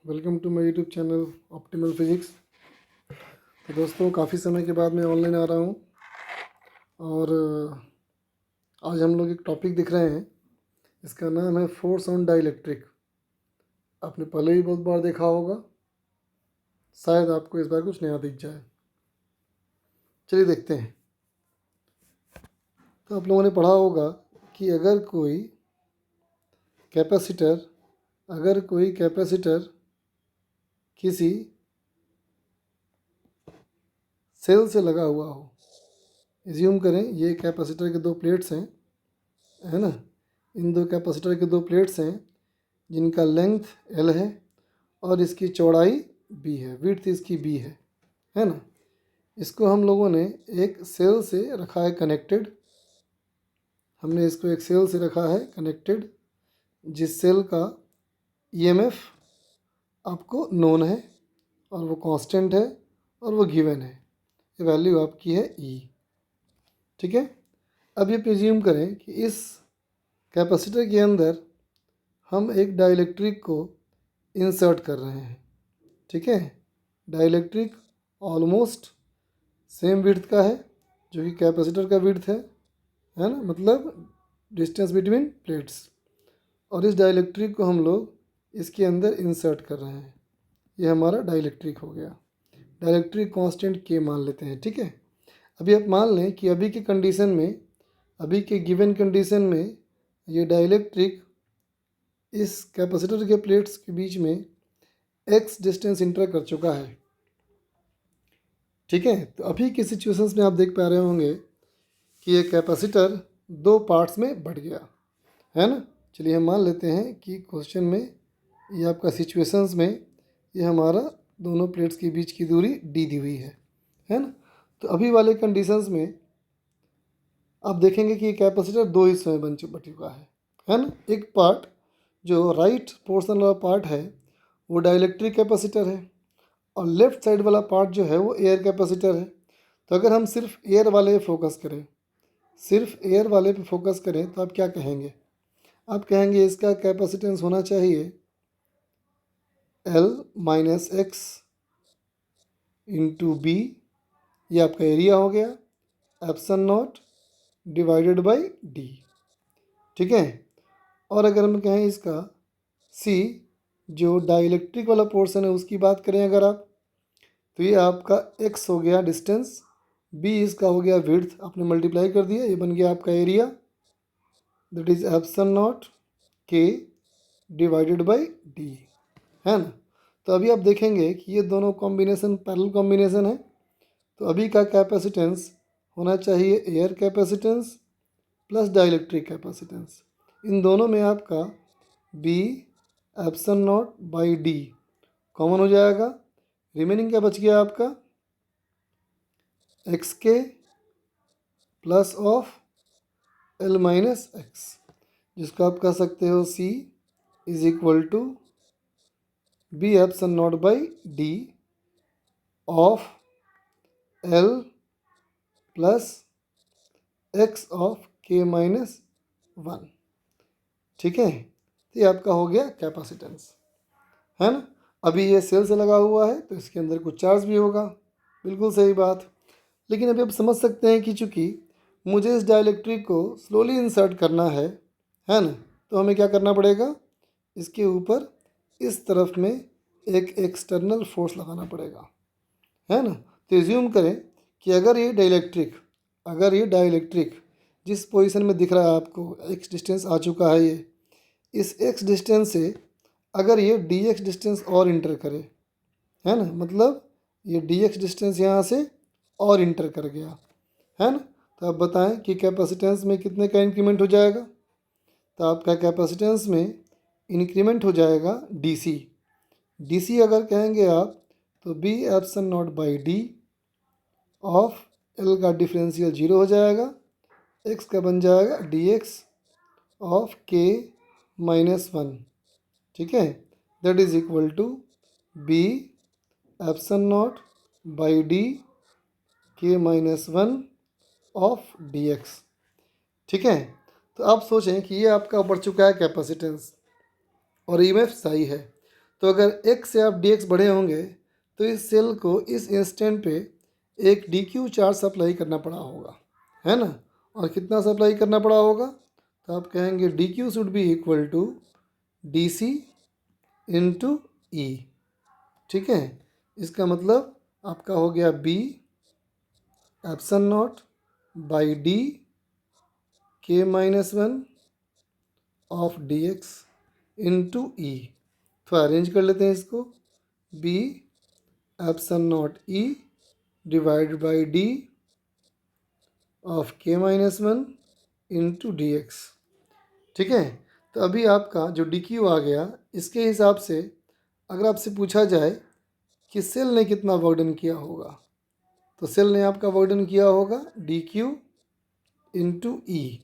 Welcome to my YouTube channel optimal physics. तो दोस्तों, काफ़ी समय के बाद मैं ऑनलाइन आ रहा हूँ और आज हम लोग एक टॉपिक दिख रहे हैं। इसका नाम है फोर्स ऑन डाइलेक्ट्रिक। आपने पहले भी बहुत बार देखा होगा, शायद आपको इस बार कुछ नया दिख जाए। चलिए देखते हैं। तो आप लोगों ने पढ़ा होगा कि अगर कोई कैपेसिटर किसी सेल से लगा हुआ हो। एज्यूम करें ये कैपेसिटर के दो प्लेट्स हैं, है ना। इन दो कैपेसिटर के दो प्लेट्स हैं जिनका लेंथ L है और इसकी चौड़ाई B है, विड्थ इसकी B है ना। इसको हम लोगों ने एक सेल से रखा है कनेक्टेड। हमने इसको एक सेल से रखा है कनेक्टेड, जिस सेल का EMF आपको नोन है और वो कांस्टेंट है और वो गिवन है। ये वैल्यू आपकी है E, ठीक है। अब ये प्रिज्यूम करें कि इस कैपेसिटर के अंदर हम एक डाइलेक्ट्रिक को इंसर्ट कर रहे हैं, ठीक है। डाइलेक्ट्रिक ऑलमोस्ट सेम विड्थ का है जो कि कैपेसिटर का विड्थ है ना, मतलब डिस्टेंस बिटवीन प्लेट्स। और इस डाइलेक्ट्रिक को हम लोग इसके अंदर इंसर्ट कर रहे हैं। ये हमारा डाइलेक्ट्रिक हो गया। डाइलेक्ट्रिक कांस्टेंट K मान लेते हैं, ठीक है। अभी आप मान लें कि अभी के गिवन कंडीशन में ये डाइलेक्ट्रिक इस कैपेसिटर के प्लेट्स के बीच में x डिस्टेंस इंटर कर चुका है, ठीक है। तो अभी की सिचुएशंस में आप देख पा रहे होंगे कि ये कैपेसिटर दो पार्ट्स में बढ़ गया, है ना। चलिए हम मान लेते हैं कि क्वेश्चन में ये आपका सिचुएशंस में ये हमारा दोनों प्लेट्स के बीच की दूरी d दी हुई है ना। तो अभी वाले कंडीशंस में आप देखेंगे कि ये कैपेसिटर दो हिस्सों में बन चुका है ना। एक पार्ट जो राइट पोर्शन वाला पार्ट है वो डाइलेक्ट्रिक कैपेसिटर है और लेफ्ट साइड वाला पार्ट जो है वो एयर कैपेसिटर है। तो अगर हम सिर्फ एयर वाले पे फोकस करें तो आप क्या कहेंगे? आप कहेंगे इसका कैपेसिटेंस होना चाहिए L minus x into b, ये आपका एरिया हो गया, epsilon naught divided by d, ठीक है। और अगर हम कहें इसका C जो डाइलेक्ट्रिक वाला पोर्शन है उसकी बात करें अगर आप, तो ये आपका x हो गया डिस्टेंस, b इसका हो गया विड्थ, आपने मल्टीप्लाई कर दिया, ये बन गया आपका area, that is epsilon naught K divided by D, है ना। तो अभी आप देखेंगे कि ये दोनों कॉम्बिनेशन पैरेलल कॉम्बिनेशन है। तो अभी का कैपेसिटेंस होना चाहिए air capacitance plus dielectric capacitance. इन दोनों में आपका B epsilon not by D common हो जाएगा। रिमेनिंग क्या बच गया आपका? X K plus of L minus x, जिसको आप कह सकते हो C is equal to B epsilon not by D of L plus x of K minus 1, ठीक है। तो ये आपका हो गया कैपेसिटेंस, है ना। अभी ये सेल से लगा हुआ है तो इसके अंदर कुछ चार्ज भी होगा, बिल्कुल सही बात। लेकिन अभी आप समझ सकते हैं कि चूँकि मुझे इस डाइलेक्ट्रिक को स्लोली इंसर्ट करना है ना, तो हमें क्या करना पड़ेगा? इसके ऊपर इस तरफ में एक एक्सटर्नल फोर्स लगाना पड़ेगा, है ना। तो एज्यूम करें कि अगर ये डाइलेक्ट्रिक जिस पोजीशन में दिख रहा है आपको, एक्स डिस्टेंस आ चुका है, ये इस एक्स डिस्टेंस से अगर ये डी एक्स डिस्टेंस और इंटर करे, है ना, मतलब ये डी एक्स डिस्टेंस यहाँ से और इंटर कर गया, है ना। तो आप बताएं कि कैपेसिटेंस में कितने का इंक्रीमेंट हो जाएगा? तो आपका कैपेसिटेंस में इंक्रीमेंट हो जाएगा डी अगर कहेंगे आप तो B epsilon not by D of L का डिफरेंशियल 0 हो जाएगा, x का बन जाएगा dx ऑफ K माइनस 1, ठीक है। That is equal to B epsilon not by d K minus 1 of dx, ठीक है। तो आप सोचें कि ये आपका बढ़ चुका है कैपेसिटेंस और EMF सही है। तो अगर x से आप dx बढ़े होंगे तो इस सेल को इस इंस्टेंट पे एक dq चार्ज सप्लाई करना पड़ा होगा, है ना। और कितना सप्लाई करना पड़ा होगा, तो आप कहेंगे dq should be equal to dc into E. ठीक है, इसका मतलब आपका हो गया b epsilon not by D K minus one of D x into E. थोड़ा अरेंज कर लेते हैं इसको, b epsilon not E divide by D of K minus one into D x. ठीक है, तो अभी आपका जो डी क्यू आ गया, इसके हिसाब से अगर आपसे पूछा जाए कि सेल ने कितना वर्डन किया होगा, तो सेल ने आपका वर्डन किया होगा डी क्यू इंटू ई।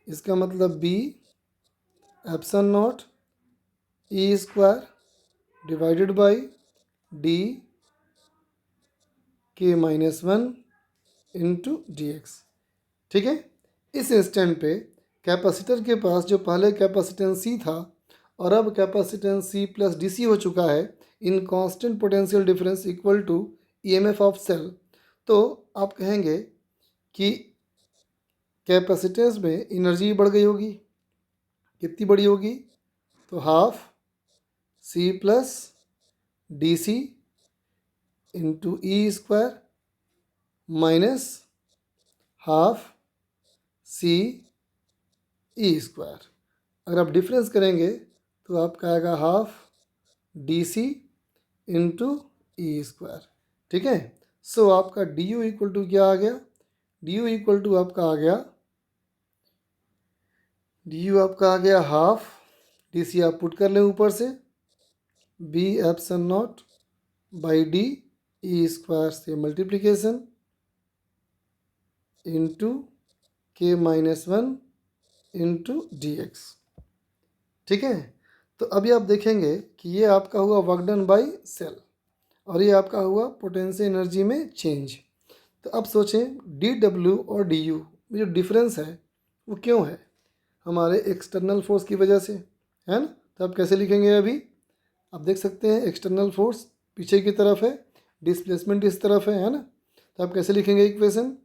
इसका मतलब B epsilon not E square divided by D K minus one into D x. ठीक है, इस इंस्टेंट पे कैपेसिटर के पास जो पहले कैपेसिटेंस सी था और अब capacitance C plus D C हो चुका है in constant potential difference equal to EMF of cell. तो आप कहेंगे कि कैपेसिटेंस में एनर्जी बढ़ गई होगी। कितनी बड़ी होगी, तो half C plus D C into E square minus half C E square. अगर आप डिफरेंस करेंगे तो आपका आएगा half D C into E square. ठीक है, सो आपका डी यू इक्वल टू क्या आ गया, डी यू इक्वल टू आपका आ गया, डी यू आपका आ गया हाफ, डी सी आप पुट कर लें ऊपर से, b epsilon not by d e square से multiplication into k minus one into D x. ठीक है, तो अभी आप देखेंगे कि ये आपका हुआ वर्क डन बाई सेल और ये आपका हुआ पोटेंशियल एनर्जी में चेंज। तो अब सोचें डी डब्ल्यू और डी यू में जो डिफरेंस है वो क्यों है, हमारे एक्सटर्नल फोर्स की वजह से, है ना। तो आप कैसे लिखेंगे, अभी आप देख सकते हैं एक्सटर्नल फोर्स पीछे की तरफ है, डिस्प्लेसमेंट इस तरफ है ना। तो आप कैसे लिखेंगे इक्वेशन,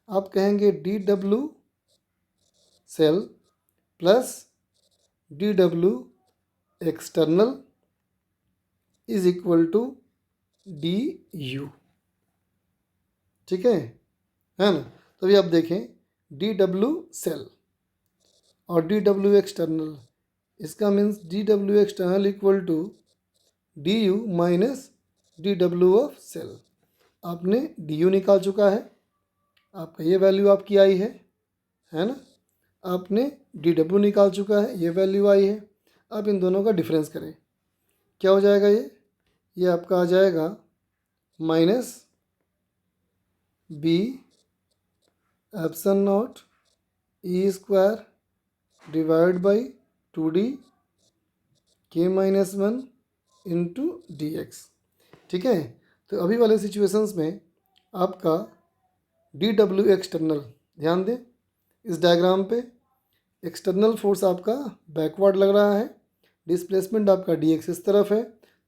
आप कहेंगे D W cell plus D W external is equal to D U. ठीक है ना। तो अभी आप देखें डी डब्ल्यू सेल और डी डब्ल्यू एक्सटर्नल, इसका means D W external equal to D U minus D W of cell. आपने डी यू निकाल चुका है, आपका ये वैल्यू आपकी आई है ना। आपने डी डब्ल्यू निकाल चुका है, ये वैल्यू आई है। अब इन दोनों का डिफरेंस करें, क्या हो जाएगा, ये आपका आ जाएगा minus B epsilon not E square divide by two D K minus one into D x. ठीक है, तो अभी वाले सिचुएशंस में आपका डी डब्ल्यू एक्सटर्नल, ध्यान दें इस डायग्राम पे, एक्सटर्नल फोर्स आपका बैकवर्ड लग रहा है, डिस्प्लेसमेंट आपका डी एक्स इस तरफ है,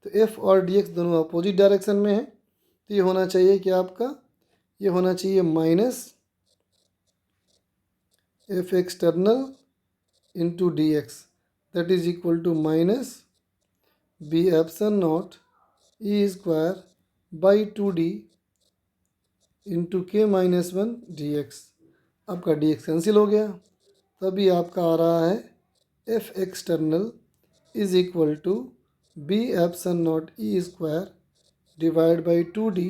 तो एफ और डी एक्स दोनों अपोजिट डायरेक्शन में है। तो ये होना चाहिए कि आपका ये होना चाहिए minus f external into D x that is equal to minus B epsilon not E square by two d into k minus one d x. आपका डी एक्स कैंसिल हो गया, तभी आपका आ रहा है f external is equal to b epsilon not E square divide by two d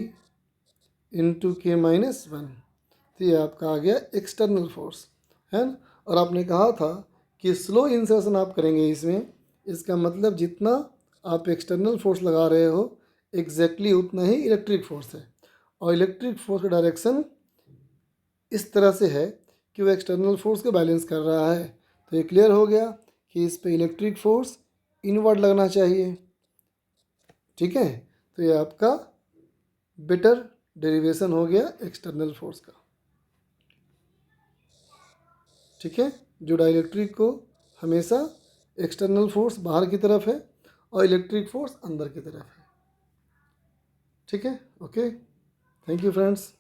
into k minus one. तो ये आपका आ गया एक्सटर्नल फोर्स, है ना। और आपने कहा था कि स्लो इंसर्शन आप करेंगे इसमें, इसका मतलब जितना आप एक्सटर्नल फोर्स लगा रहे हो एग्जैक्टली उतना ही इलेक्ट्रिक फोर्स है, और इलेक्ट्रिक फोर्स का डायरेक्शन इस तरह से है कि वो एक्सटर्नल फोर्स को बैलेंस कर रहा है। तो ये क्लियर हो गया कि इस पे इलेक्ट्रिक फोर्स इनवर्ड लगना चाहिए। ठीक है, तो ये आपका बेटर डेरिवेशन हो गया एक्सटर्नल फोर्स का। ठीक है, जो डाइलेक्ट्रिक को हमेशा एक्सटर्नल फोर्स बाहर की तरफ है और इलेक्ट्रिक फोर्स अंदर की तरफ है। ठीक है, ओके, थैंक यू फ्रेंड्स।